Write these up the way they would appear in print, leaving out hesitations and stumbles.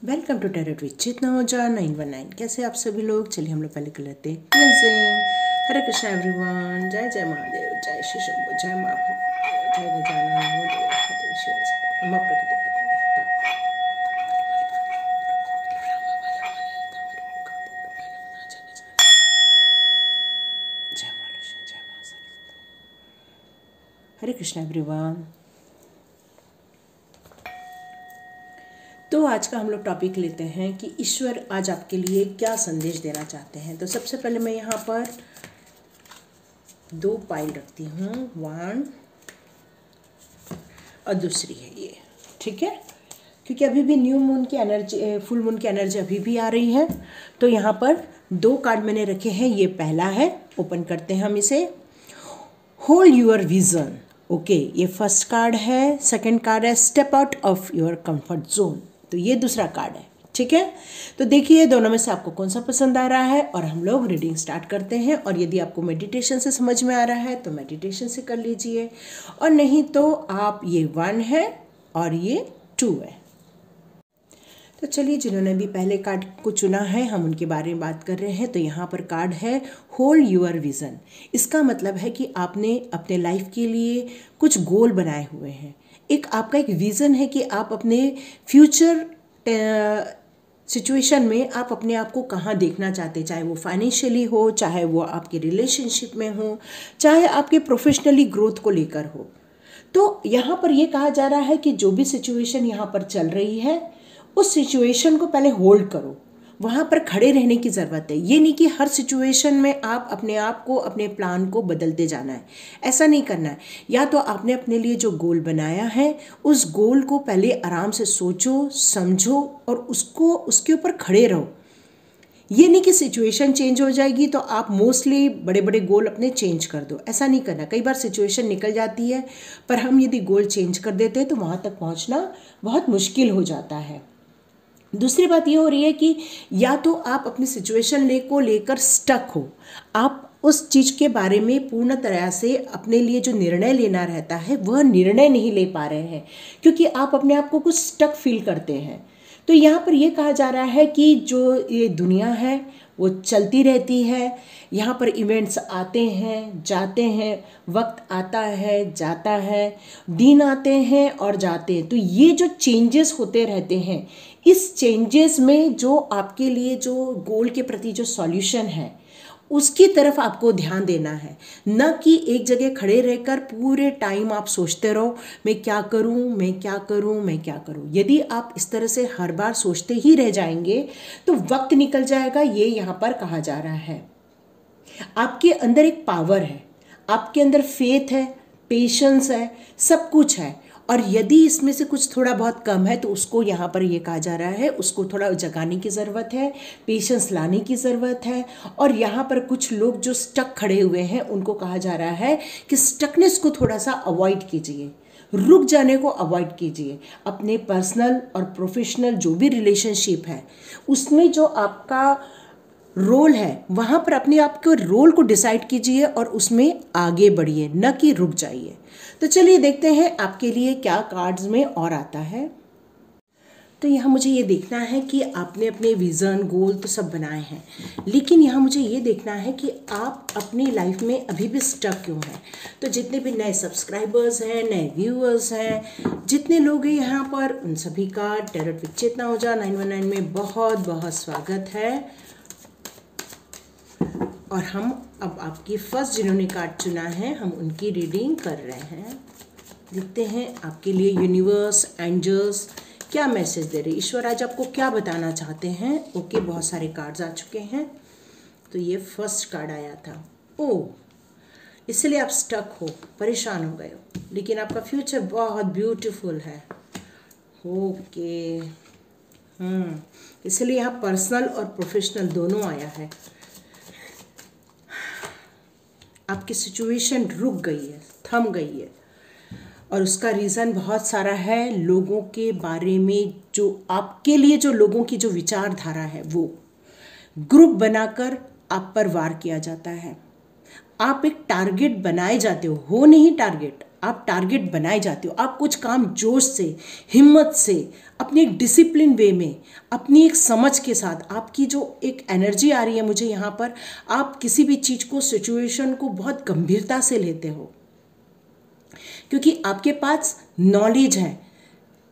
Welcome to tarot with चेतना ओझा 919। कैसे आप सभी लोग। चलिए हम लोग पहले कर लेते हैं क्लींजिंग। हरे कृष्णा एवरीवन। जय जय महादेव, जय श्री शंभू, जय माँ भगवती, जय गजानन नमो देव शिव नमः प्रकृति जय मानुष्य जय माँ सरस्वती। हरे कृष्णा एवरीवन। तो आज का हम लोग टॉपिक लेते हैं कि ईश्वर आज आपके लिए क्या संदेश देना चाहते हैं। तो सबसे पहले मैं यहाँ पर 2 पाइल रखती हूँ, 1 और दूसरी है ये, ठीक है, क्योंकि अभी भी न्यू मून की एनर्जी, फुल मून की एनर्जी अभी भी आ रही है। तो यहाँ पर 2 कार्ड मैंने रखे हैं। ये पहला है, ओपन करते हैं हम इसे। Hold your vision. ओके, ये फर्स्ट कार्ड है। सेकंड कार्ड है step out of your comfort zone. तो ये दूसरा कार्ड है, ठीक है। तो देखिए दोनों में से आपको कौन सा पसंद आ रहा है और हम लोग रीडिंग स्टार्ट करते हैं। और यदि आपको मेडिटेशन से समझ में आ रहा है तो मेडिटेशन से कर लीजिए, और नहीं तो आप ये 1 है और ये 2 है। तो चलिए, जिन्होंने भी पहले कार्ड को चुना है हम उनके बारे में बात कर रहे हैं। तो यहाँ पर कार्ड है होल्ड यूअर विज़न। इसका मतलब है कि आपने अपने लाइफ के लिए कुछ गोल बनाए हुए हैं। एक आपका एक विज़न है कि आप अपने फ्यूचर सिचुएशन में आप अपने आप को कहाँ देखना चाहते हैं, चाहे वो फाइनेंशियली हो, चाहे वो आपके रिलेशनशिप में हो, चाहे आपके प्रोफेशनली ग्रोथ को लेकर हो। तो यहाँ पर ये कहा जा रहा है कि जो भी सिचुएशन यहाँ पर चल रही है उस सिचुएशन को पहले होल्ड करो, वहाँ पर खड़े रहने की ज़रूरत है। ये नहीं कि हर सिचुएशन में आप अपने आप को, अपने प्लान को बदलते जाना है, ऐसा नहीं करना है। या तो आपने अपने लिए जो गोल बनाया है उस गोल को पहले आराम से सोचो, समझो और उसके ऊपर खड़े रहो। ये नहीं कि सिचुएशन चेंज हो जाएगी तो आप मोस्टली बड़े बड़े गोल अपने चेंज कर दो, ऐसा नहीं करना। कई बार सिचुएशन निकल जाती है पर हम यदि गोल चेंज कर देते हैं तो वहाँ तक पहुँचना बहुत मुश्किल हो जाता है। दूसरी बात ये हो रही है कि या तो आप अपनी सिचुएशन को लेकर स्टक हो, आप उस चीज़ के बारे में पूर्ण तरह से अपने लिए जो निर्णय लेना रहता है वह निर्णय नहीं ले पा रहे हैं, क्योंकि आप अपने आप को कुछ स्टक फील करते हैं। तो यहाँ पर यह कहा जा रहा है कि जो ये दुनिया है वो चलती रहती है। यहाँ पर इवेंट्स आते हैं जाते हैं, वक्त आता है जाता है, दिन आते हैं और जाते हैं। तो ये जो चेंजेस होते रहते हैं, इस चेंजेस में जो आपके लिए जो गोल के प्रति जो सॉल्यूशन है उसकी तरफ आपको ध्यान देना है, न कि एक जगह खड़े रहकर पूरे टाइम आप सोचते रहो मैं क्या करूं, मैं क्या करूं, मैं क्या करूं। यदि आप इस तरह से हर बार सोचते ही रह जाएंगे तो वक्त निकल जाएगा, ये यहाँ पर कहा जा रहा है। आपके अंदर एक पावर है, आपके अंदर फेथ है, पेशेंस है, सब कुछ है। और यदि इसमें से कुछ थोड़ा बहुत कम है तो उसको यहाँ पर ये कहा जा रहा है उसको थोड़ा जगाने की ज़रूरत है, पेशेंस लाने की ज़रूरत है। और यहाँ पर कुछ लोग जो स्टक खड़े हुए हैं उनको कहा जा रहा है कि स्टकनेस को थोड़ा सा अवॉइड कीजिए, रुक जाने को अवॉइड कीजिए। अपने पर्सनल और प्रोफेशनल जो भी रिलेशनशिप है उसमें जो आपका रोल है वहाँ पर अपने आप के रोल को डिसाइड कीजिए और उसमें आगे बढ़िए, न कि रुक जाइए। तो चलिए देखते हैं आपके लिए क्या कार्ड्स में और आता है। तो यहाँ मुझे ये देखना है कि आपने अपने विज़न गोल तो सब बनाए हैं, लेकिन यहाँ मुझे ये देखना है कि आप अपनी लाइफ में अभी भी स्टक क्यों हैं। तो जितने भी नए सब्सक्राइबर्स हैं, नए व्यूअर्स हैं, जितने लोग हैं यहाँ पर, उन सभी का टैरोट विद चेतना ओझा 919 में बहुत बहुत स्वागत है। और हम अब आपकी फर्स्ट जिन्होंने कार्ड चुना है हम उनकी रीडिंग कर रहे हैं। देखते हैं आपके लिए यूनिवर्स, एंजल्स क्या मैसेज दे रहे, ईश्वर आज आपको क्या बताना चाहते हैं। ओके, बहुत सारे कार्ड्स आ चुके हैं। तो ये फर्स्ट कार्ड आया था। ओह, इसलिए आप स्टक हो, परेशान हो गए हो, लेकिन आपका फ्यूचर बहुत ब्यूटीफुल है। ओके, इसलिए यहाँ पर्सनल और प्रोफेशनल दोनों आया है। आपकी सिचुएशन रुक गई है, थम गई है, और उसका रीज़न बहुत सारा है। लोगों के बारे में जो आपके लिए जो लोगों की जो विचारधारा है वो ग्रुप बनाकर आप पर वार किया जाता है। आप एक टारगेट बनाए जाते हो नहीं टारगेट, आप टारगेट बनाए जाते हो, आप कुछ काम जोश से, हिम्मत से, अपनी एक डिसिप्लिन वे में, अपनी एक समझ के साथ, आपकी जो एक एनर्जी आ रही है मुझे यहाँ पर, आप किसी भी चीज़ को, सिचुएशन को बहुत गंभीरता से लेते हो, क्योंकि आपके पास नॉलेज है,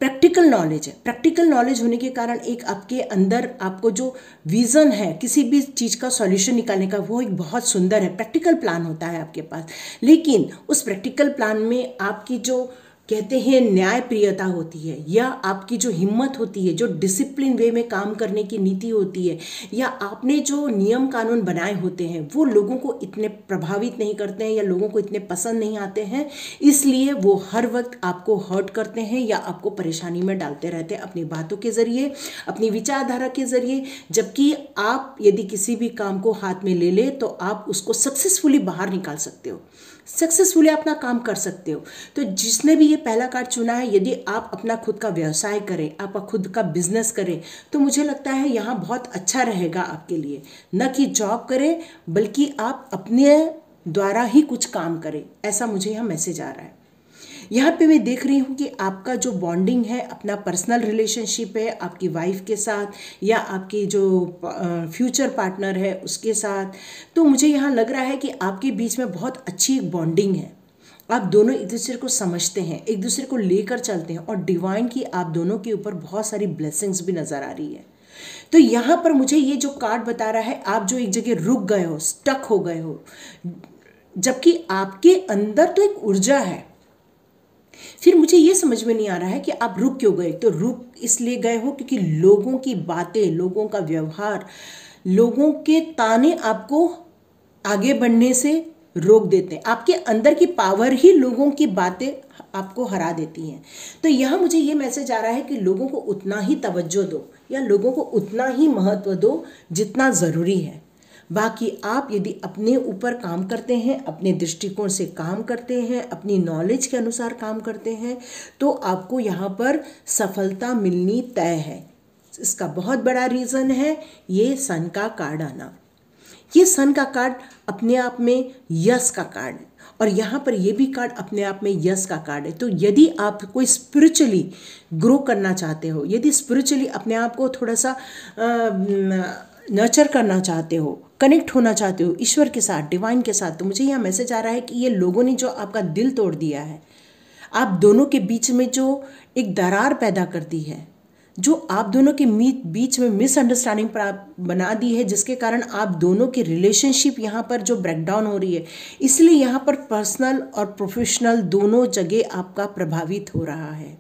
प्रैक्टिकल नॉलेज है। प्रैक्टिकल नॉलेज होने के कारण एक आपके अंदर आपको जो विज़न है किसी भी चीज़ का सॉल्यूशन निकालने का, वो एक बहुत सुंदर है, प्रैक्टिकल प्लान होता है आपके पास। लेकिन उस प्रैक्टिकल प्लान में आपकी जो कहते हैं न्यायप्रियता होती है, या आपकी जो हिम्मत होती है, जो डिसिप्लिन वे में काम करने की नीति होती है, या आपने जो नियम कानून बनाए होते हैं, वो लोगों को इतने प्रभावित नहीं करते हैं या लोगों को इतने पसंद नहीं आते हैं, इसलिए वो हर वक्त आपको हर्ट करते हैं या आपको परेशानी में डालते रहते हैं अपनी बातों के ज़रिए, अपनी विचारधारा के ज़रिए। जबकि आप यदि किसी भी काम को हाथ में ले ले तो आप उसको सक्सेसफुली बाहर निकाल सकते हो, सक्सेसफुली अपना काम कर सकते हो। तो जिसने भी ये पहला कार्ड चुना है, यदि आप अपना खुद का व्यवसाय करें, आप खुद का बिजनेस करें, तो मुझे लगता है यहाँ बहुत अच्छा रहेगा आपके लिए। न कि जॉब करें, बल्कि आप अपने द्वारा ही कुछ काम करें, ऐसा मुझे यहाँ मैसेज आ रहा है। यहाँ पे मैं देख रही हूँ कि आपका जो बॉन्डिंग है, अपना पर्सनल रिलेशनशिप है आपकी वाइफ के साथ या आपकी जो फ्यूचर पार्टनर है उसके साथ, तो मुझे यहाँ लग रहा है कि आपके बीच में बहुत अच्छी एक बॉन्डिंग है। आप दोनों एक दूसरे को समझते हैं, एक दूसरे को लेकर चलते हैं, और डिवाइन की आप दोनों के ऊपर बहुत सारी ब्लेसिंग्स भी नज़र आ रही है। तो यहाँ पर मुझे ये जो कार्ड बता रहा है, आप जो एक जगह रुक गए हो, स्टक हो गए हो, जबकि आपके अंदर तो एक ऊर्जा है, फिर मुझे ये समझ में नहीं आ रहा है कि आप रुक क्यों गए। तो रुक इसलिए गए हो क्योंकि लोगों की बातें, लोगों का व्यवहार, लोगों के ताने आपको आगे बढ़ने से रोक देते हैं। आपके अंदर की पावर ही लोगों की बातें आपको हरा देती हैं। तो यहाँ मुझे ये मैसेज आ रहा है कि लोगों को उतना ही तवज्जो दो या लोगों को उतना ही महत्व दो जितना ज़रूरी है। बाकी आप यदि अपने ऊपर काम करते हैं, अपने दृष्टिकोण से काम करते हैं, अपनी नॉलेज के अनुसार काम करते हैं, तो आपको यहाँ पर सफलता मिलनी तय है। इसका बहुत बड़ा रीज़न है ये सन का कार्ड आना। ये सन का कार्ड अपने आप में यस का कार्ड है, और यहाँ पर ये भी कार्ड अपने आप में यस का कार्ड है। तो यदि आप कोई स्पिरिचुअली ग्रो करना चाहते हो, यदि स्पिरिचुअली अपने आप को थोड़ा सा नर्चर करना चाहते हो, कनेक्ट होना चाहते हो ईश्वर के साथ, डिवाइन के साथ, तो मुझे यहाँ मैसेज आ रहा है कि ये लोगों ने जो आपका दिल तोड़ दिया है, आप दोनों के बीच में जो एक दरार पैदा कर दी है, जो आप दोनों के बीच में मिसअंडरस्टैंडिंग बना दी है, जिसके कारण आप दोनों की रिलेशनशिप यहाँ पर जो ब्रेकडाउन हो रही है, इसलिए यहाँ पर पर्सनल और प्रोफेशनल दोनों जगह आपका प्रभावित हो रहा है,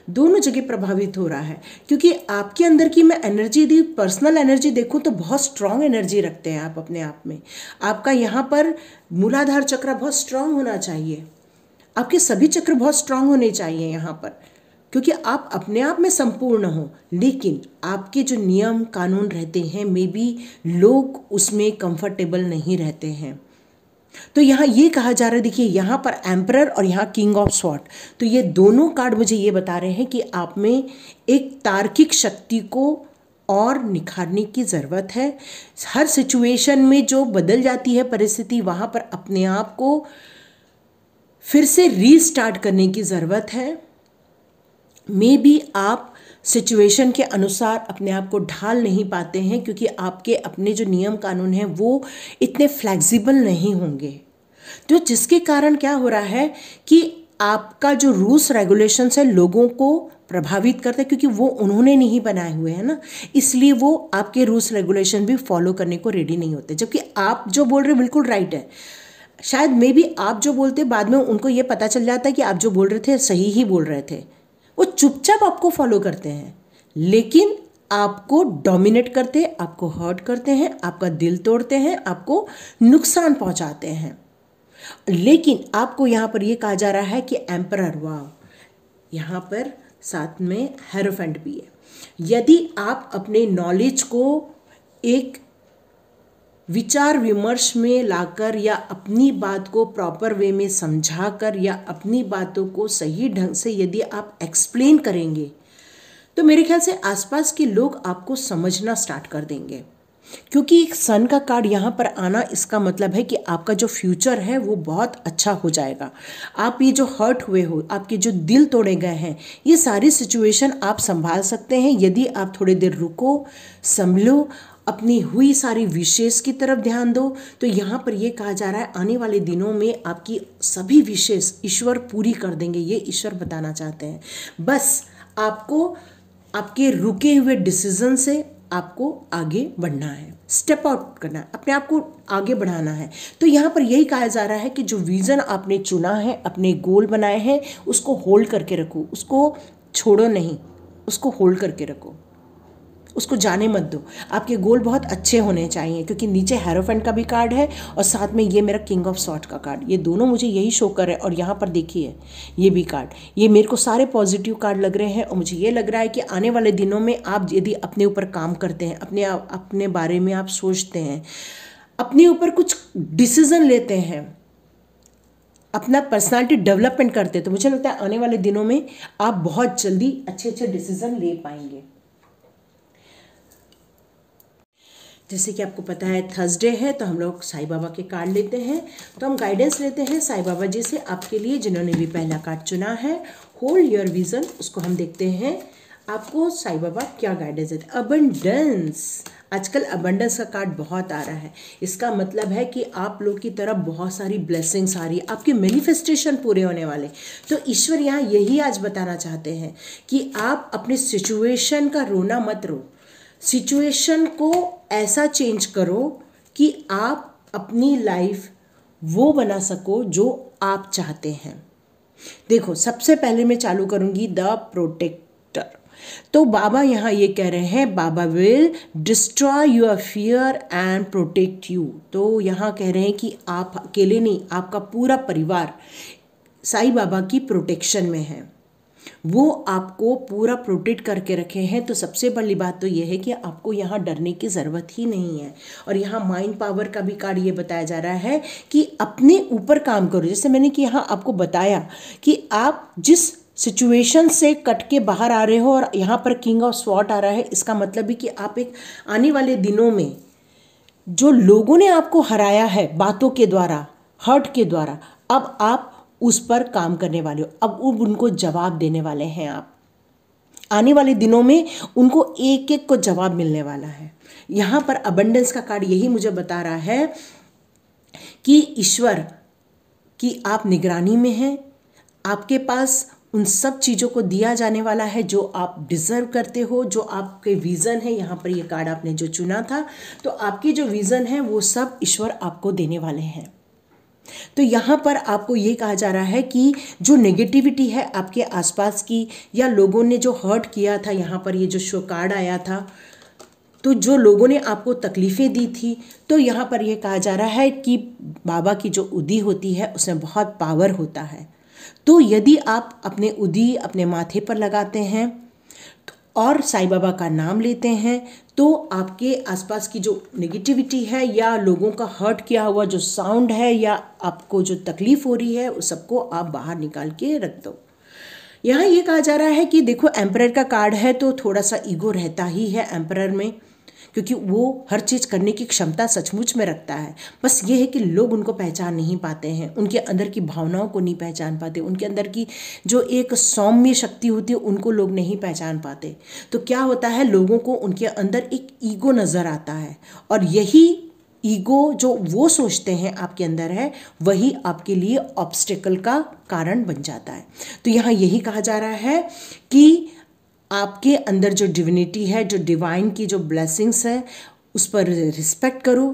दोनों जगह प्रभावित हो रहा है। क्योंकि आपके अंदर की मैं एनर्जी, यदि पर्सनल एनर्जी देखूं तो बहुत स्ट्रांग एनर्जी रखते हैं आप अपने आप में। आपका यहाँ पर मूलाधार चक्र बहुत स्ट्रांग होना चाहिए, आपके सभी चक्र बहुत स्ट्रांग होने चाहिए यहाँ पर, क्योंकि आप अपने आप में संपूर्ण हो। लेकिन आपके जो नियम कानून रहते हैं, मे बी लोग उसमें कंफर्टेबल नहीं रहते हैं। तो यहाँ ये कहा जा रहा है, देखिए यहाँ पर एम्परर और यहाँ किंग ऑफ स्वॉर्ड, तो ये दोनों कार्ड मुझे ये बता रहे हैं कि आप में एक तार्किक शक्ति को और निखारने की ज़रूरत है। हर सिचुएशन में जो बदल जाती है परिस्थिति, वहाँ पर अपने आप को फिर से रीस्टार्ट करने की ज़रूरत है। मे बी आप सिचुएशन के अनुसार अपने आप को ढाल नहीं पाते हैं, क्योंकि आपके अपने जो नियम कानून हैं वो इतने फ्लेक्सिबल नहीं होंगे। तो जिसके कारण क्या हो रहा है कि आपका जो रूल्स रेगुलेशंस है लोगों को प्रभावित करता है, क्योंकि वो उन्होंने नहीं बनाए हुए हैं ना, इसलिए वो आपके रूल्स रेगुलेशन भी फॉलो करने को रेडी नहीं होते। जबकि आप जो बोल रहे हो बिल्कुल राइट है। शायद मे बी आप जो बोलते बाद में उनको ये पता चल जाता है कि आप जो बोल रहे थे सही ही बोल रहे थे, वो चुपचाप आपको फॉलो करते हैं, लेकिन आपको डोमिनेट करते हैं, आपको हर्ट करते हैं, आपका दिल तोड़ते हैं, आपको नुकसान पहुंचाते हैं। लेकिन आपको यहाँ पर ये कहा जा रहा है कि एम्परर, वाव, यहाँ पर साथ में हेरोफेंट भी है। यदि आप अपने नॉलेज को एक विचार विमर्श में लाकर या अपनी बात को प्रॉपर वे में समझाकर या अपनी बातों को सही ढंग से यदि आप एक्सप्लेन करेंगे, तो मेरे ख्याल से आसपास के लोग आपको समझना स्टार्ट कर देंगे। क्योंकि एक सन का कार्ड यहाँ पर आना, इसका मतलब है कि आपका जो फ्यूचर है वो बहुत अच्छा हो जाएगा। आप ये जो हर्ट हुए हो, आपके जो दिल तोड़े गए हैं, ये सारी सिचुएशन आप संभाल सकते हैं यदि आप थोड़ी देर रुको, संभलो, अपनी हुई सारी विशेष की तरफ ध्यान दो। तो यहाँ पर ये कहा जा रहा है आने वाले दिनों में आपकी सभी विशेष ईश्वर पूरी कर देंगे, ये ईश्वर बताना चाहते हैं। बस आपको आपके रुके हुए डिसीजन से आपको आगे बढ़ना है, स्टेप आउट करना है, अपने आप को आगे बढ़ाना है। तो यहाँ पर यही कहा जा रहा है कि जो विज़न आपने चुना है, अपने गोल बनाए हैं, उसको होल्ड करके रखो, उसको छोड़ो नहीं, उसको होल्ड करके रखो, उसको जाने मत दो। आपके गोल बहुत अच्छे होने चाहिए, क्योंकि नीचे हेरोफेंट का भी कार्ड है और साथ में ये मेरा किंग ऑफ सॉर्ड का कार्ड, ये दोनों मुझे यही शो कर रहे हैं। और यहाँ पर देखिए ये भी कार्ड, ये मेरे को सारे पॉजिटिव कार्ड लग रहे हैं। और मुझे ये लग रहा है कि आने वाले दिनों में आप यदि अपने ऊपर काम करते हैं, अपने बारे में आप सोचते हैं, अपने ऊपर कुछ डिसीजन लेते हैं, अपना पर्सनालिटी डेवलपमेंट करते हैं, तो मुझे लगता है आने वाले दिनों में आप बहुत जल्दी अच्छे अच्छे डिसीजन ले पाएंगे। जैसे कि आपको पता है थर्सडे है, तो हम लोग साईं बाबा के कार्ड लेते हैं। तो हम गाइडेंस लेते हैं साईं बाबा जी से आपके लिए, जिन्होंने भी पहला कार्ड चुना है होल्ड योर विजन, उसको हम देखते हैं आपको साईं बाबा क्या गाइडेंस देते हैं। अबंडेंस, आजकल अबंडेंस का कार्ड बहुत आ रहा है, इसका मतलब है कि आप लोग की तरफ बहुत सारी ब्लेसिंग्स आ रही है, आपके मैनिफेस्टेशन पूरे होने वाले। तो ईश्वर यहाँ यही आज बताना चाहते हैं कि आप अपने सिचुएशन का रोना मत रो, सिचुएशन को ऐसा चेंज करो कि आप अपनी लाइफ वो बना सको जो आप चाहते हैं। देखो, सबसे पहले मैं चालू करूंगी द प्रोटेक्टर। तो बाबा यहाँ ये कह रहे हैं बाबा will destroy your fear and protect you. तो यहाँ कह रहे हैं कि आप अकेले नहीं, आपका पूरा परिवार साईं बाबा की प्रोटेक्शन में है, वो आपको पूरा प्रोटेक्ट करके रखे हैं। तो सबसे बड़ी बात तो ये है कि आपको यहाँ डरने की ज़रूरत ही नहीं है। और यहाँ माइंड पावर का भी कार्ड ये बताया जा रहा है कि अपने ऊपर काम करो। जैसे मैंने कि यहाँ आपको बताया कि आप जिस सिचुएशन से कट के बाहर आ रहे हो, और यहाँ पर किंग ऑफ स्वॉर्ड आ रहा है, इसका मतलब भी कि आप एक आने वाले दिनों में जो लोगों ने आपको हराया है बातों के द्वारा, हर्ट के द्वारा, अब आप उस पर काम करने वाले हो, अब उनको जवाब देने वाले हैं। आप आने वाले दिनों में उनको एक एक को जवाब मिलने वाला है। यहाँ पर अबंडेंस का कार्ड यही मुझे बता रहा है कि ईश्वर की आप निगरानी में हैं, आपके पास उन सब चीज़ों को दिया जाने वाला है जो आप डिज़र्व करते हो, जो आपके विज़न है। यहाँ पर ये कार्ड आपने जो चुना था, तो आपके जो विज़न है वो सब ईश्वर आपको देने वाले हैं। तो यहाँ पर आपको ये कहा जा रहा है कि जो नेगेटिविटी है आपके आसपास की, या लोगों ने जो हर्ट किया था, यहाँ पर ये जो शो कार्ड आया था, तो जो लोगों ने आपको तकलीफ़ें दी थी, तो यहाँ पर ये कहा जा रहा है कि बाबा की जो उदी होती है उसमें बहुत पावर होता है। तो यदि आप अपने उदी अपने माथे पर लगाते हैं और साईं बाबा का नाम लेते हैं, तो आपके आसपास की जो नेगेटिविटी है या लोगों का हर्ट किया हुआ जो साउंड है या आपको जो तकलीफ़ हो रही है, उस सबको आप बाहर निकाल के रख दो। यहाँ ये कहा जा रहा है कि देखो, एम्परर का कार्ड है, तो थोड़ा सा ईगो रहता ही है एम्परर में, क्योंकि वो हर चीज़ करने की क्षमता सचमुच में रखता है। बस ये है कि लोग उनको पहचान नहीं पाते हैं, उनके अंदर की भावनाओं को नहीं पहचान पाते, उनके अंदर की जो एक सौम्य शक्ति होती है उनको लोग नहीं पहचान पाते। तो क्या होता है, लोगों को उनके अंदर एक ईगो नज़र आता है, और यही ईगो जो वो सोचते हैं आपके अंदर है, वही आपके लिए ऑब्स्टेकल का कारण बन जाता है। तो यहाँ यही कहा जा रहा है कि आपके अंदर जो डिविनिटी है, जो डिवाइन की जो ब्लेसिंग्स है, उस पर रिस्पेक्ट करो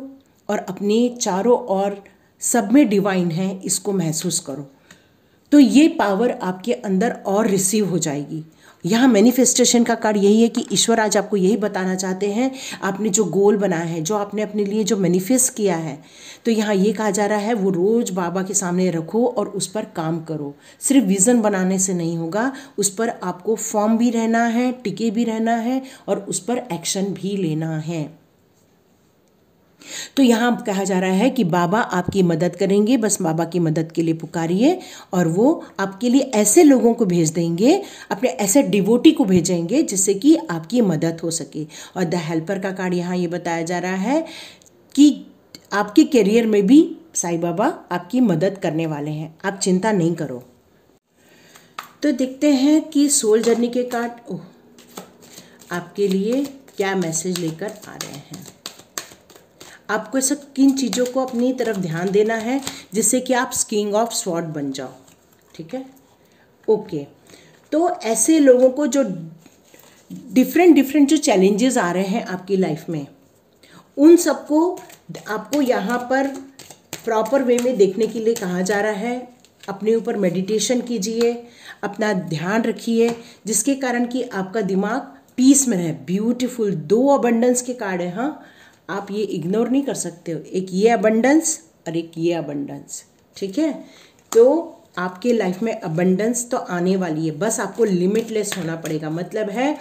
और अपने चारों ओर सब में डिवाइन है, इसको महसूस करो। तो ये पावर आपके अंदर और रिसीव हो जाएगी। यहाँ मैनिफेस्टेशन का कार्ड यही है कि ईश्वर आज आपको यही बताना चाहते हैं, आपने जो गोल बनाया है, जो आपने अपने लिए जो मैनिफेस्ट किया है, तो यहाँ ये कहा जा रहा है वो रोज़ बाबा के सामने रखो और उस पर काम करो। सिर्फ विज़न बनाने से नहीं होगा, उस पर आपको फॉर्म भी रहना है, टिके भी रहना है और उस पर एक्शन भी लेना है। तो यहाँ कहा जा रहा है कि बाबा आपकी मदद करेंगे, बस बाबा की मदद के लिए पुकारिए और वो आपके लिए ऐसे लोगों को भेज देंगे, अपने ऐसे डिवोटी को भेजेंगे जिससे कि आपकी मदद हो सके। और द हेल्पर का कार्ड यहाँ ये बताया जा रहा है कि आपके करियर में भी साईं बाबा आपकी मदद करने वाले हैं, आप चिंता नहीं करो। तो देखते हैं कि सोल जर्नी के कार्ड आपके लिए क्या मैसेज लेकर आ रहे हैं। आपको ऐसा किन चीज़ों को अपनी तरफ ध्यान देना है जिससे कि आप किंग ऑफ स्वॉर्ड बन जाओ, ठीक है। ओके, तो ऐसे लोगों को जो डिफरेंट जो चैलेंजेस आ रहे हैं आपकी लाइफ में, उन सबको आपको यहाँ पर प्रॉपर वे में देखने के लिए कहा जा रहा है। अपने ऊपर मेडिटेशन कीजिए, अपना ध्यान रखिए, जिसके कारण कि आपका दिमाग पीस में रहे। ब्यूटीफुल 2 अबंडेंस के कार्ड है, हाँ, आप ये इग्नोर नहीं कर सकते हो। एक ये अबंडेंस और एक ये अबंडेंस, ठीक है। तो आपके लाइफ में अबंडेंस तो आने वाली है, बस आपको लिमिटलेस होना पड़ेगा। मतलब है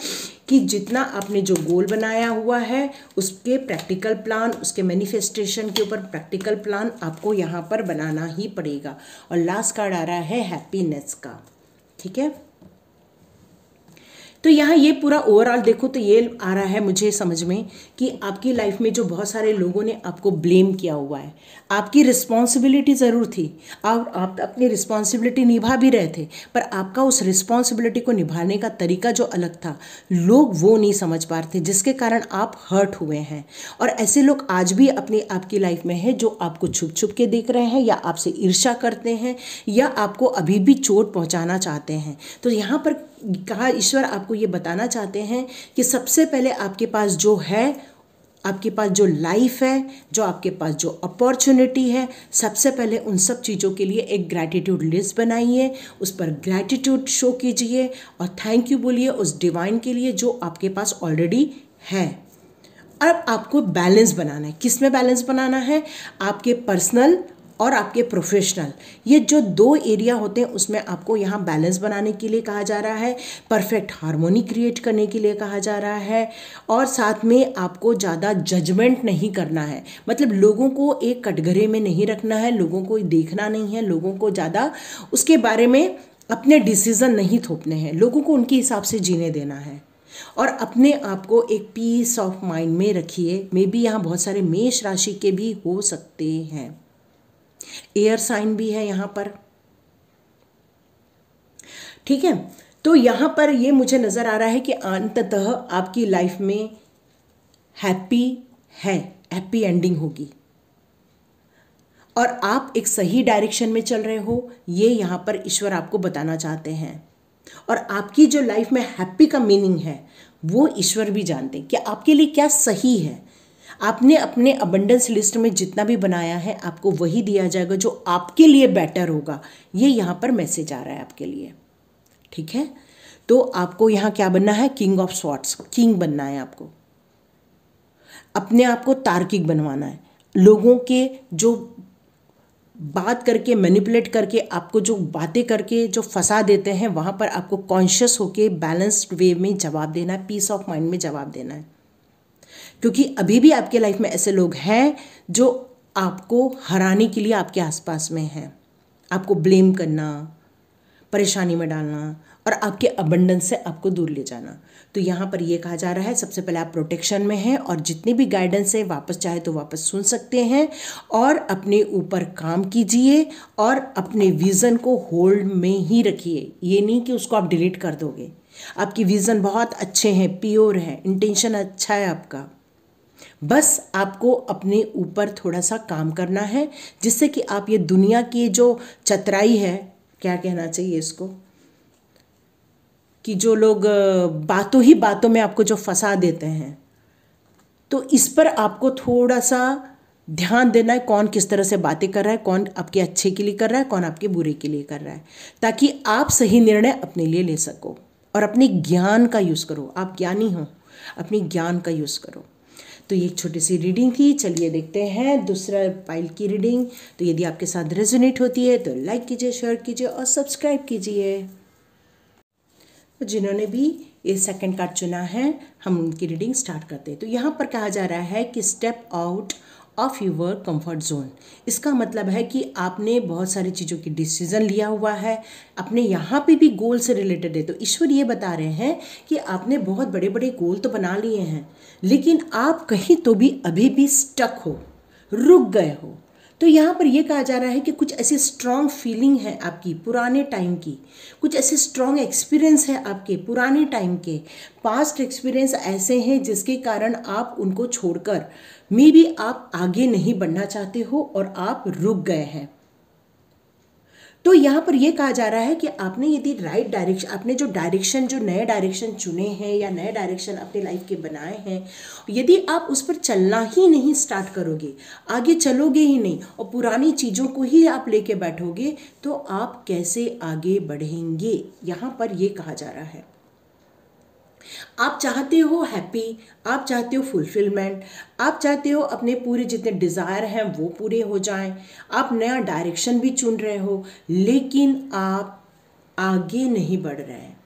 कि जितना आपने जो गोल बनाया हुआ है उसके प्रैक्टिकल प्लान, उसके मैनिफेस्टेशन के ऊपर प्रैक्टिकल प्लान आपको यहाँ पर बनाना ही पड़ेगा। और लास्ट कार्ड आ रहा है हैप्पीनेस का, ठीक है। तो यहाँ ये पूरा ओवरऑल देखो तो ये आ रहा है मुझे समझ में कि आपकी लाइफ में जो बहुत सारे लोगों ने आपको ब्लेम किया हुआ है, आपकी रिस्पॉन्सिबिलिटी ज़रूर थी, आप अपनी रिस्पॉन्सिबिलिटी निभा भी रहे थे, पर आपका उस रिस्पॉन्सिबिलिटी को निभाने का तरीका जो अलग था, लोग वो नहीं समझ पा रहे थे, जिसके कारण आप हर्ट हुए हैं। और ऐसे लोग आज भी अपनी आपकी लाइफ में हैं जो आपको छुप छुप के देख रहे हैं, या आपसे ईर्ष्या करते हैं, या आपको अभी भी चोट पहुंचाना चाहते हैं। तो यहाँ पर कहा ईश्वर आपको ये बताना चाहते हैं कि सबसे पहले आपके पास जो है, आपके पास जो लाइफ है, जो आपके पास जो अपॉर्चुनिटी है, सबसे पहले उन सब चीज़ों के लिए एक ग्रैटिट्यूड लिस्ट बनाइए, उस पर ग्रैटिट्यूड शो कीजिए और थैंक यू बोलिए उस डिवाइन के लिए जो आपके पास ऑलरेडी है। अब आपको बैलेंस बनाना है। किस में बैलेंस बनाना है? आपके पर्सनल और आपके प्रोफेशनल, ये जो 2 एरिया होते हैं उसमें आपको यहाँ बैलेंस बनाने के लिए कहा जा रहा है, परफेक्ट हार्मोनी क्रिएट करने के लिए कहा जा रहा है। और साथ में आपको ज़्यादा जजमेंट नहीं करना है, मतलब लोगों को एक कटघरे में नहीं रखना है, लोगों को देखना नहीं है, लोगों को ज़्यादा उसके बारे में अपने डिसीज़न नहीं थोपने हैं, लोगों को उनके हिसाब से जीने देना है। और अपने आप को एक पीस ऑफ माइंड में रखिए। मे बी यहाँ बहुत सारे मेष राशि के भी हो सकते हैं, एयर साइन भी है यहाँ पर, ठीक है। तो यहाँ पर ये मुझे नज़र आ रहा है कि अंततः आपकी लाइफ में हैप्पी है, हैप्पी एंडिंग होगी और आप एक सही डायरेक्शन में चल रहे हो, ये यहाँ पर ईश्वर आपको बताना चाहते हैं। और आपकी जो लाइफ में हैप्पी का मीनिंग है वो ईश्वर भी जानते हैं कि आपके लिए क्या सही है। आपने अपने अबंडेंस लिस्ट में जितना भी बनाया है आपको वही दिया जाएगा जो आपके लिए बेटर होगा। ये यहाँ पर मैसेज आ रहा है आपके लिए, ठीक है। तो आपको यहाँ क्या बनना है? किंग ऑफ स्वॉर्ड्स, किंग बनना है आपको। अपने आप को तार्किक बनवाना है। लोगों के जो बात करके मैनिपुलेट करके आपको जो बातें करके जो फंसा देते हैं वहाँ पर आपको कॉन्शियस होके बैलेंस्ड वे में जवाब देना है, पीस ऑफ माइंड में जवाब देना है। क्योंकि अभी भी आपके लाइफ में ऐसे लोग हैं जो आपको हराने के लिए आपके आसपास में हैं, आपको ब्लेम करना, परेशानी में डालना और आपके अबंडेंस से आपको दूर ले जाना। तो यहाँ पर ये कहा जा रहा है सबसे पहले आप प्रोटेक्शन में हैं और जितनी भी गाइडेंस है वापस चाहे तो वापस सुन सकते हैं और अपने ऊपर काम कीजिए और अपने विज़न को होल्ड में ही रखिए। ये नहीं कि उसको आप डिलीट कर दोगे। आपकी विज़न बहुत अच्छे हैं, प्योर है, इंटेंशन अच्छा है आपका, बस आपको अपने ऊपर थोड़ा सा काम करना है जिससे कि आप ये दुनिया की जो चतुराई है, क्या कहना चाहिए इसको, कि जो लोग बातों ही बातों में आपको जो फंसा देते हैं, तो इस पर आपको थोड़ा सा ध्यान देना है। कौन किस तरह से बातें कर रहा है, कौन आपके अच्छे के लिए कर रहा है, कौन आपके बुरे के लिए कर रहा है, ताकि आप सही निर्णय अपने लिए ले सको और अपने ज्ञान का यूज़ करो। आप ज्ञानी हो, अपनी ज्ञान का यूज़ करो। तो ये एक छोटी सी रीडिंग थी। चलिए देखते हैं दूसरा पाइल की रीडिंग। तो यदि आपके साथ रेजोनेट होती है तो लाइक कीजिए, शेयर कीजिए और सब्सक्राइब कीजिए। तो जिन्होंने भी ये सेकंड कार्ड चुना है, हम उनकी रीडिंग स्टार्ट करते हैं। तो यहाँ पर कहा जा रहा है कि step out of your comfort zone. इसका मतलब है कि आपने बहुत सारी चीज़ों की डिसीजन लिया हुआ है, अपने यहाँ पे भी गोल से रिलेटेड है। तो ईश्वर ये बता रहे हैं कि आपने बहुत बड़े बड़े गोल तो बना लिए हैं, लेकिन आप कहीं तो भी अभी भी स्टक हो, रुक गए हो। तो यहाँ पर ये कहा जा रहा है कि कुछ ऐसी स्ट्रॉन्ग फीलिंग है आपकी पुराने टाइम की, कुछ ऐसे स्ट्रॉन्ग एक्सपीरियंस है आपके पुराने टाइम के, पास्ट एक्सपीरियंस ऐसे हैं जिसके कारण आप उनको छोड़कर मे बी आप आगे नहीं बढ़ना चाहते हो और आप रुक गए हैं। तो यहाँ पर यह कहा जा रहा है कि आपने यदि राइट डायरेक्शन, आपने जो डायरेक्शन, जो नए डायरेक्शन चुने हैं या नए डायरेक्शन अपने लाइफ के बनाए हैं, यदि आप उस पर चलना ही नहीं स्टार्ट करोगे, आगे चलोगे ही नहीं और पुरानी चीज़ों को ही आप लेके बैठोगे, तो आप कैसे आगे बढ़ेंगे, यहाँ पर यह कहा जा रहा है। आप चाहते हो हैप्पी, आप चाहते हो फुलफिलमेंट, आप चाहते हो अपने पूरे जितने डिज़ायर हैं वो पूरे हो जाएं, आप नया डायरेक्शन भी चुन रहे हो, लेकिन आप आगे नहीं बढ़ रहे हैं।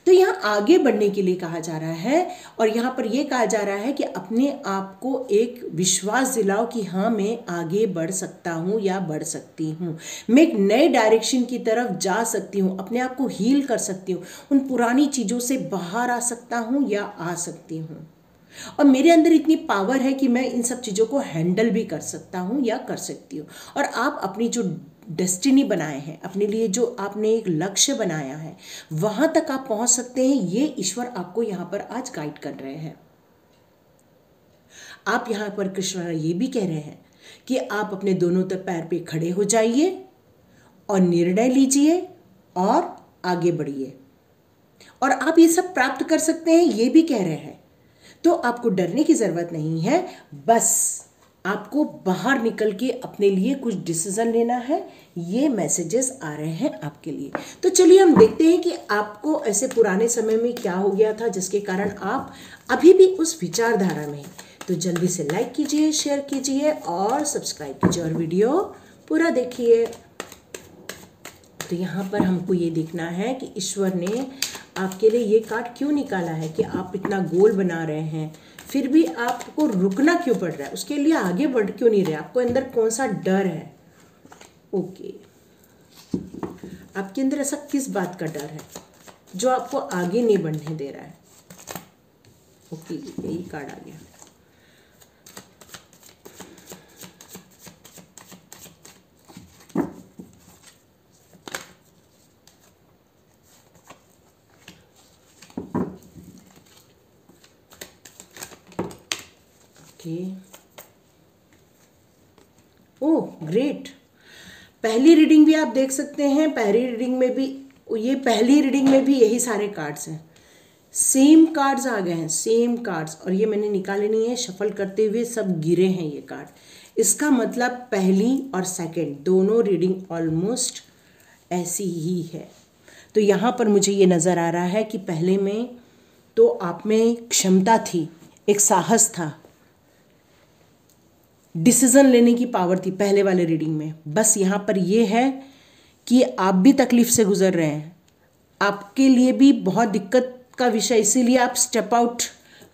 तो यहाँ आगे बढ़ने के लिए कहा जा रहा है और यहाँ पर यह कहा जा रहा है कि अपने आप को एक विश्वास दिलाओ कि हाँ मैं आगे बढ़ सकता हूँ या बढ़ सकती हूँ, मैं एक नए डायरेक्शन की तरफ जा सकती हूँ, अपने आप को हील कर सकती हूँ, उन पुरानी चीज़ों से बाहर आ सकता हूँ या आ सकती हूँ, और मेरे अंदर इतनी पावर है कि मैं इन सब चीज़ों को हैंडल भी कर सकता हूँ या कर सकती हूँ। और आप अपनी जो डेस्टिनी बनाए हैं, अपने लिए जो आपने एक लक्ष्य बनाया है, वहाँ तक आप पहुँच सकते हैं। ये ईश्वर आपको यहाँ पर आज गाइड कर रहे हैं। आप यहाँ पर कृष्ण ये भी कह रहे हैं कि आप अपने दोनों पैर पे खड़े हो जाइए और निर्णय लीजिए और आगे बढ़िए, और आप ये सब प्राप्त कर सकते हैं, ये भी कह रहे हैं। तो आपको डरने की ज़रूरत नहीं है, बस आपको बाहर निकल के अपने लिए कुछ डिसीजन लेना है। ये मैसेजेस आ रहे हैं आपके लिए। तो चलिए हम देखते हैं कि आपको ऐसे पुराने समय में क्या हो गया था जिसके कारण आप अभी भी उस विचारधारा में हैं। तो जल्दी से लाइक कीजिए, शेयर कीजिए और सब्सक्राइब कीजिए और वीडियो पूरा देखिए। तो यहाँ पर हमको ये देखना है कि ईश्वर ने आपके लिए ये कार्ड क्यों निकाला है कि आप इतना गोल बना रहे हैं, फिर भी आपको रुकना क्यों पड़ रहा है, उसके लिए आगे बढ़ क्यों नहीं रहे, आपको अंदर कौन सा डर है। ओके, आपके अंदर ऐसा किस बात का डर है जो आपको आगे नहीं बढ़ने दे रहा है। ओके, यही कार्ड आ गया। ओह ग्रेट, पहली रीडिंग भी आप देख सकते हैं। पहली रीडिंग में भी यही सारे कार्ड्स हैं, सेम कार्ड्स आ गए हैं, सेम कार्ड्स, और ये मैंने निकाले नहीं है, शफल करते हुए सब गिरे हैं ये कार्ड। इसका मतलब पहली और सेकंड दोनों रीडिंग ऑलमोस्ट ऐसी ही है। तो यहाँ पर मुझे ये नज़र आ रहा है कि पहले में तो आप में क्षमता थी, एक साहस था, डिसीजन लेने की पावर थी पहले वाले रीडिंग में। बस यहाँ पर ये है कि आप भी तकलीफ से गुजर रहे हैं, आपके लिए भी बहुत दिक्कत का विषय, इसीलिए आप स्टेप आउट,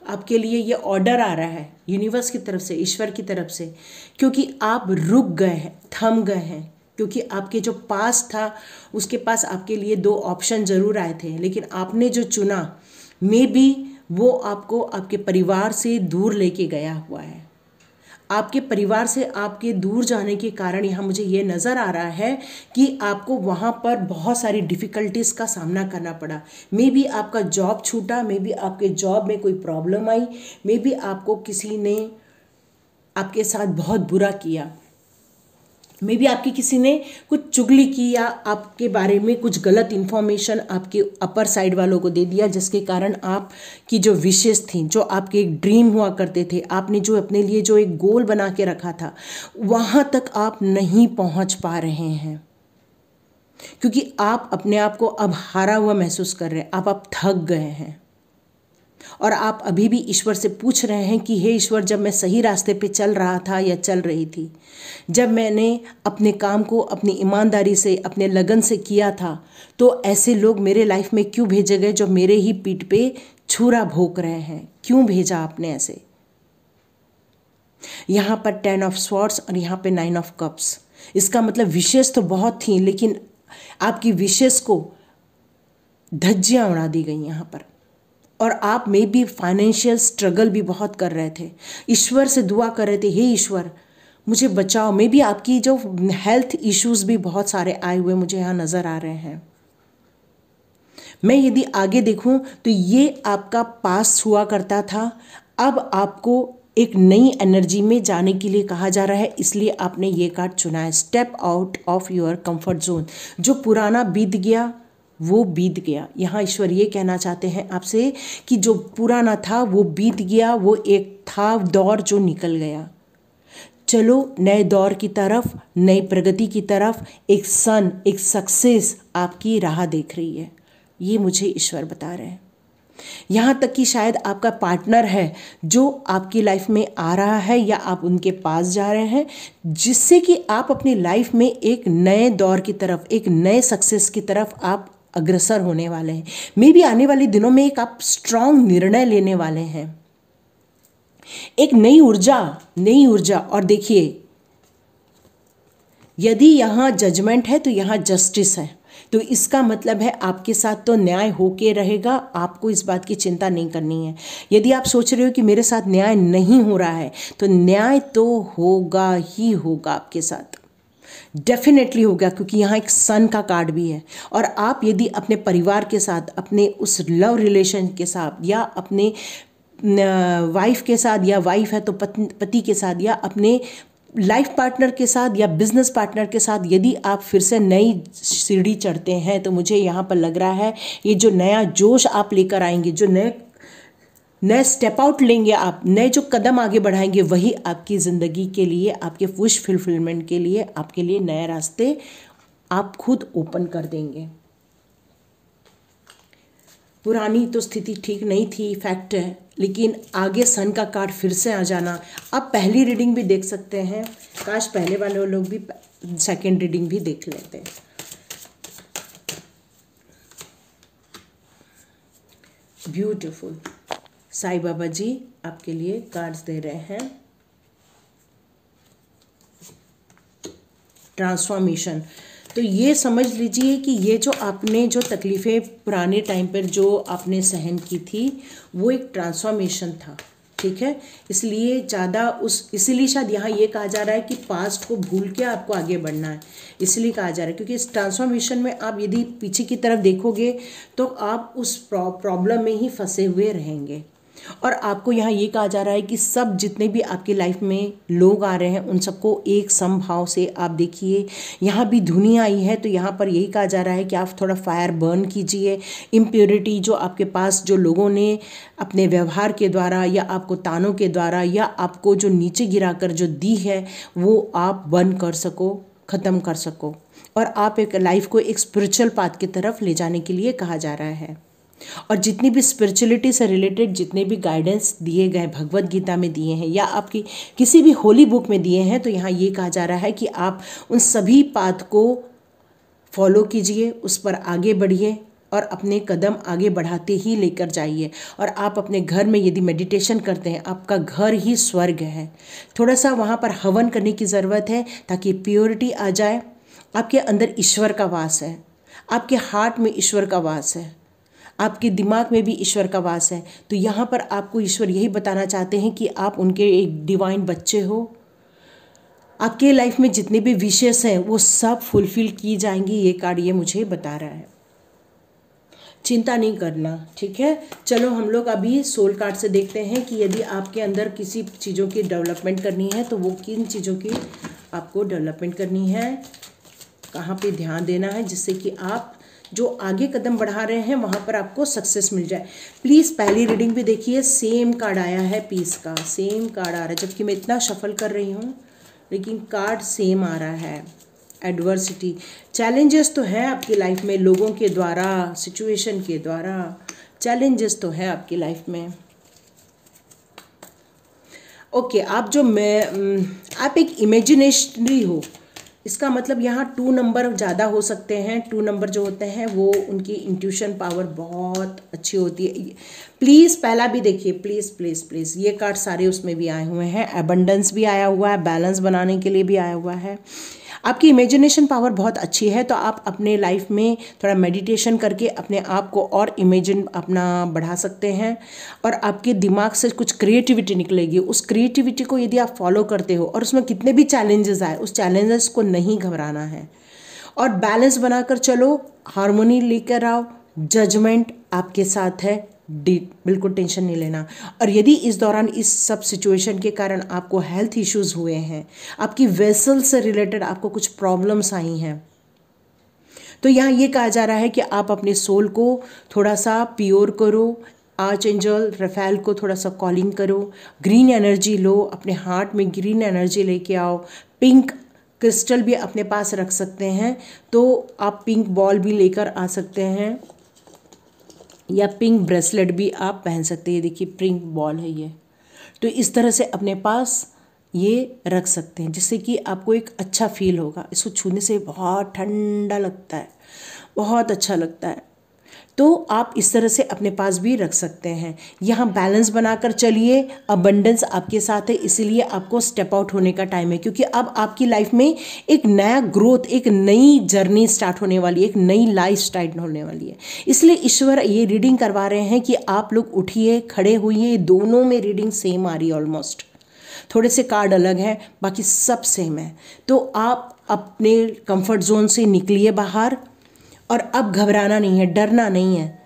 आपके लिए ये ऑर्डर आ रहा है यूनिवर्स की तरफ से, ईश्वर की तरफ से, क्योंकि आप रुक गए हैं, थम गए हैं, क्योंकि आपके जो पास था उसके पास आपके लिए दो ऑप्शन ज़रूर आए थे, लेकिन आपने जो चुना मे बी वो आपको आपके परिवार से दूर लेके गया हुआ है। आपके परिवार से आपके दूर जाने के कारण यहाँ मुझे ये नज़र आ रहा है कि आपको वहाँ पर बहुत सारी डिफ़िकल्टीज़ का सामना करना पड़ा। मे बी आपका जॉब छूटा, मे बी आपके जॉब में कोई प्रॉब्लम आई, मे बी आपको किसी ने आपके साथ बहुत बुरा किया, मे बी आपकी किसी ने कुछ चुगली की या आपके बारे में कुछ गलत इन्फॉर्मेशन आपके अपर साइड वालों को दे दिया, जिसके कारण आपकी जो विशेष थी, जो आपके एक ड्रीम हुआ करते थे, आपने जो अपने लिए जो एक गोल बना के रखा था, वहाँ तक आप नहीं पहुँच पा रहे हैं, क्योंकि आप अपने आप को अब हारा हुआ महसूस कर रहे हैं, आप अब थक गए हैं और आप अभी भी ईश्वर से पूछ रहे हैं कि हे ईश्वर, जब मैं सही रास्ते पे चल रहा था या चल रही थी, जब मैंने अपने काम को अपनी ईमानदारी से, अपने लगन से किया था, तो ऐसे लोग मेरे लाइफ में क्यों भेजे गए जो मेरे ही पीठ पे छुरा भोंक रहे हैं, क्यों भेजा आपने ऐसे। यहाँ पर 10 ऑफ स्वॉर्ड्स और यहाँ पे 9 ऑफ कप्स। इसका मतलब विशेष तो बहुत थी, लेकिन आपकी विशेष को धज्जियाँ उड़ा दी गई यहाँ पर। और आप में भी फाइनेंशियल स्ट्रगल भी बहुत कर रहे थे, ईश्वर से दुआ कर रहे थे, हे ईश्वर मुझे बचाओ। में भी आपकी जो हेल्थ इश्यूज भी बहुत सारे आए हुए मुझे यहाँ नज़र आ रहे हैं। मैं यदि आगे देखूं तो ये आपका पास हुआ करता था, अब आपको एक नई एनर्जी में जाने के लिए कहा जा रहा है, इसलिए आपने ये कार्ड चुना है, step out of your comfort zone. जो पुराना बीत गया वो बीत गया। यहाँ ईश्वर ये कहना चाहते हैं आपसे कि जो पुराना था वो बीत गया, वो एक था दौर जो निकल गया। चलो नए दौर की तरफ, नई प्रगति की तरफ, एक सन, एक सक्सेस आपकी राह देख रही है, ये मुझे ईश्वर बता रहे हैं। यहाँ तक कि शायद आपका पार्टनर है जो आपकी लाइफ में आ रहा है या आप उनके पास जा रहे हैं, जिससे कि आप अपनी लाइफ में एक नए दौर की तरफ, एक नए सक्सेस की तरफ आप अग्रसर होने वाले हैं। मे भी आने वाले दिनों में एक आप स्ट्रांग निर्णय लेने वाले हैं, एक नई ऊर्जा। और देखिए यदि यहाँ जजमेंट है तो यहाँ जस्टिस है, तो इसका मतलब है आपके साथ तो न्याय होके रहेगा, आपको इस बात की चिंता नहीं करनी है। यदि आप सोच रहे हो कि मेरे साथ न्याय नहीं हो रहा है, तो न्याय तो होगा ही होगा आपके साथ, डेफिनेटली होगा, क्योंकि यहाँ एक सन का कार्ड भी है। और आप यदि अपने परिवार के साथ, अपने उस लव रिलेशन के साथ, या अपने वाइफ के साथ, या वाइफ है तो पति के साथ, या अपने लाइफ पार्टनर के साथ या बिजनेस पार्टनर के साथ यदि आप फिर से नई सीढ़ी चढ़ते हैं, तो मुझे यहाँ पर लग रहा है ये जो नया जोश आप लेकर आएंगे, जो नए स्टेप आउट लेंगे, आप नए जो कदम आगे बढ़ाएंगे, वही आपकी ज़िंदगी के लिए, आपके विश फुलफिलमेंट के लिए, आपके लिए नए रास्ते आप खुद ओपन कर देंगे। पुरानी तो स्थिति ठीक नहीं थी, फैक्ट है, लेकिन आगे सन का कार्ड फिर से आ जाना। आप पहली रीडिंग भी देख सकते हैं, काश पहले वाले लोग भी सेकंड रीडिंग भी देख लेते। ब्यूटीफुल। साईं बाबा जी आपके लिए कार्ड्स दे रहे हैं। ट्रांसफॉर्मेशन, तो ये समझ लीजिए कि ये जो आपने जो तकलीफ़ें पुराने टाइम पर जो आपने सहन की थी, वो एक ट्रांसफॉर्मेशन था, ठीक है। इसलिए इसीलिए शायद यहाँ ये कहा जा रहा है कि पास्ट को भूल के आपको आगे बढ़ना है, इसलिए कहा जा रहा है, क्योंकि इस ट्रांसफॉर्मेशन में आप यदि पीछे की तरफ देखोगे तो आप उस प्रॉब्लम में ही फंसे हुए रहेंगे। और आपको यहाँ ये कहा जा रहा है कि सब जितने भी आपकी लाइफ में लोग आ रहे हैं, उन सबको एक समभाव से आप देखिए। यहाँ भी दुनिया आई है, तो यहाँ पर यही कहा जा रहा है कि आप थोड़ा फायर बर्न कीजिए। इम्प्योरिटी जो आपके पास जो लोगों ने अपने व्यवहार के द्वारा या आपको तानों के द्वारा या आपको जो नीचे गिराकर जो दी है, वो आप बर्न कर सको, ख़त्म कर सको, और आप एक लाइफ को एक स्पिरिचुअल पाथ की तरफ ले जाने के लिए कहा जा रहा है। और जितनी भी स्पिरिचुअलिटी से रिलेटेड जितने भी गाइडेंस दिए गए भगवत गीता में दिए हैं या आपकी किसी भी होली बुक में दिए हैं, तो यहाँ ये कहा जा रहा है कि आप उन सभी पाथ को फॉलो कीजिए, उस पर आगे बढ़िए और अपने कदम आगे बढ़ाते ही लेकर जाइए। और आप अपने घर में यदि मेडिटेशन करते हैं, आपका घर ही स्वर्ग है। थोड़ा सा वहाँ पर हवन करने की ज़रूरत है ताकि प्योरिटी आ जाए। आपके अंदर ईश्वर का वास है, आपके हार्ट में ईश्वर का वास है, आपके दिमाग में भी ईश्वर का वास है। तो यहाँ पर आपको ईश्वर यही बताना चाहते हैं कि आप उनके एक डिवाइन बच्चे हो। आपके लाइफ में जितने भी विशेष हैं वो सब फुलफिल की जाएंगी, ये कार्ड ये मुझे बता रहा है। चिंता नहीं करना, ठीक है। चलो हम लोग अभी सोल कार्ड से देखते हैं कि यदि आपके अंदर किसी चीज़ों की डेवलपमेंट करनी है तो वो किन चीज़ों की आपको डेवलपमेंट करनी है, कहाँ पे ध्यान देना है, जिससे कि आप जो आगे कदम बढ़ा रहे हैं वहाँ पर आपको सक्सेस मिल जाए। प्लीज़ पहली रीडिंग भी देखिए, सेम कार्ड आया है, पीस का सेम कार्ड आ रहा है, जबकि मैं इतना शफल कर रही हूँ लेकिन कार्ड सेम आ रहा है। एडवर्सिटी, चैलेंजेस तो है आपकी लाइफ में, लोगों के द्वारा, सिचुएशन के द्वारा चैलेंजेस तो है आपकी लाइफ में। ओके, आप एक इमेजिनेशनरी हो, इसका मतलब यहाँ 2 नंबर ज़्यादा हो सकते हैं। 2 नंबर जो होते हैं वो उनकी इंट्यूशन पावर बहुत अच्छी होती है। प्लीज़ पहला भी देखिए, प्लीज़ प्लीज़ प्लीज़, ये कार्ड सारे उसमें भी आए हुए हैं। एबंडेंस भी आया हुआ है, बैलेंस बनाने के लिए भी आया हुआ है। आपकी इमेजिनेशन पावर बहुत अच्छी है, तो आप अपने लाइफ में थोड़ा मेडिटेशन करके अपने आप को और इमेजिन अपना बढ़ा सकते हैं, और आपके दिमाग से कुछ क्रिएटिविटी निकलेगी। उस क्रिएटिविटी को यदि आप फॉलो करते हो और उसमें कितने भी चैलेंजेस आए, उस चैलेंजेस को नहीं घबराना है और बैलेंस बनाकर चलो, हार्मोनी लेकर आओ। जजमेंट आपके साथ है, बिल्कुल टेंशन नहीं लेना। और यदि इस दौरान इस सब सिचुएशन के कारण आपको हेल्थ इश्यूज हुए हैं, आपकी वेसल से रिलेटेड आपको कुछ प्रॉब्लम्स आई हैं, तो यहाँ ये कहा जा रहा है कि आप अपने सोल को थोड़ा सा प्योर करो। आर्च एंजल रफेल को थोड़ा सा कॉलिंग करो, ग्रीन एनर्जी लो, अपने हार्ट में ग्रीन एनर्जी लेके आओ। पिंक क्रिस्टल भी अपने पास रख सकते हैं, तो आप पिंक बॉल भी लेकर आ सकते हैं, या पिंक ब्रेसलेट भी आप पहन सकते हैं। देखिए पिंक बॉल है ये, तो इस तरह से अपने पास ये रख सकते हैं, जिससे कि आपको एक अच्छा फील होगा। इसको छूने से बहुत ठंडा लगता है, बहुत अच्छा लगता है। तो आप इस तरह से अपने पास भी रख सकते हैं। यहाँ बैलेंस बनाकर चलिए, अबंडेंस आपके साथ है, इसीलिए आपको स्टेप आउट होने का टाइम है, क्योंकि अब आपकी लाइफ में एक नया ग्रोथ, एक नई जर्नी स्टार्ट होने वाली है, एक नई लाइफ स्टार्ट होने वाली है। इसलिए ईश्वर ये रीडिंग करवा रहे हैं कि आप लोग उठिए, खड़े होइए। दोनों में रीडिंग सेम आ रही है ऑलमोस्ट, थोड़े से कार्ड अलग हैं, बाकी सब सेम है। तो आप अपने कंफर्ट जोन से निकलिए बाहर, और अब घबराना नहीं है, डरना नहीं है,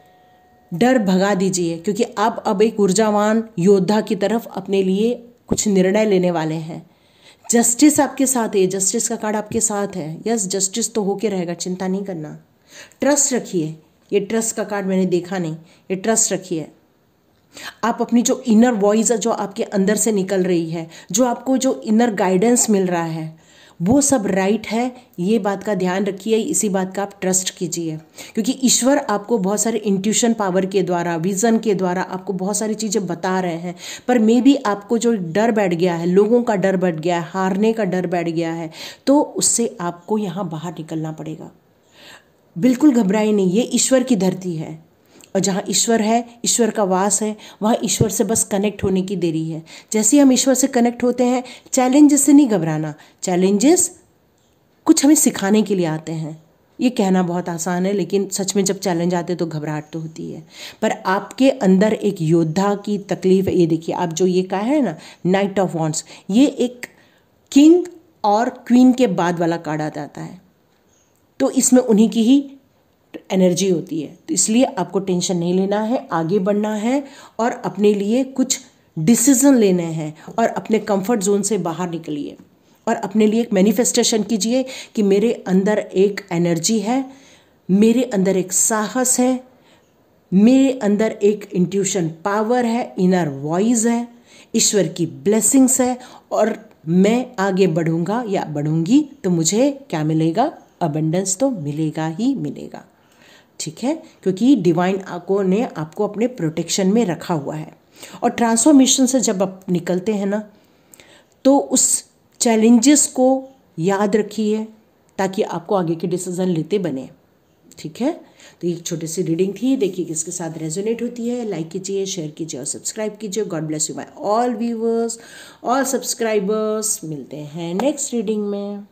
डर भगा दीजिए, क्योंकि आप अब एक ऊर्जावान योद्धा की तरफ अपने लिए कुछ निर्णय लेने वाले हैं। जस्टिस आपके साथ है, जस्टिस का कार्ड आपके साथ है। यस, जस्टिस तो होके रहेगा, चिंता नहीं करना। ट्रस्ट रखिए, ये ट्रस्ट का कार्ड मैंने देखा नहीं, ये ट्रस्ट रखिए। आप अपनी जो इनर वॉइस है, जो आपके अंदर से निकल रही है, जो आपको जो इनर गाइडेंस मिल रहा है, वो सब राइट है। ये बात का ध्यान रखिए, इसी बात का आप ट्रस्ट कीजिए, क्योंकि ईश्वर आपको बहुत सारे इंट्यूशन पावर के द्वारा, विजन के द्वारा आपको बहुत सारी चीज़ें बता रहे हैं। पर मे बी आपको जो डर बैठ गया है, लोगों का डर बैठ गया है, हारने का डर बैठ गया है, तो उससे आपको यहाँ बाहर निकलना पड़ेगा। बिल्कुल घबराइए नहीं, ये ईश्वर की धरती है, और जहाँ ईश्वर है, ईश्वर का वास है, वहाँ ईश्वर से बस कनेक्ट होने की देरी है। जैसे ही हम ईश्वर से कनेक्ट होते हैं, चैलेंजेस से नहीं घबराना। चैलेंजेस कुछ हमें सिखाने के लिए आते हैं। ये कहना बहुत आसान है, लेकिन सच में जब चैलेंज आते हैं तो घबराहट तो होती है। पर आपके अंदर एक योद्धा की तकलीफ है। ये देखिए, आप जो ये कहा है ना, नाइट ऑफ वॉन्ड्स, ये एक किंग और क्वीन के बाद वाला कार्ड आ जाता है, तो इसमें उन्हीं की ही एनर्जी होती है। तो इसलिए आपको टेंशन नहीं लेना है, आगे बढ़ना है और अपने लिए कुछ डिसीजन लेने हैं, और अपने कंफर्ट जोन से बाहर निकलिए और अपने लिए एक मैनिफेस्टेशन कीजिए कि मेरे अंदर एक एनर्जी है, मेरे अंदर एक साहस है, मेरे अंदर एक इंट्यूशन पावर है, इनर वॉइस है, ईश्वर की ब्लेसिंग्स है, और मैं आगे बढ़ूंगा या बढ़ूंगी तो मुझे क्या मिलेगा? अबंडेंस तो मिलेगा ही मिलेगा। ठीक है, क्योंकि डिवाइन को ने आपको अपने प्रोटेक्शन में रखा हुआ है। और ट्रांसफॉर्मेशन से जब आप निकलते हैं ना, तो उस चैलेंजेस को याद रखिए, ताकि आपको आगे के डिसीजन लेते बने। ठीक है, तो एक छोटी सी रीडिंग थी, देखिए किसके साथ रेजोनेट होती है। लाइक कीजिए, शेयर कीजिए और सब्सक्राइब कीजिए। God bless you my all viewers, all subscribers. मिलते हैं नेक्स्ट रीडिंग में।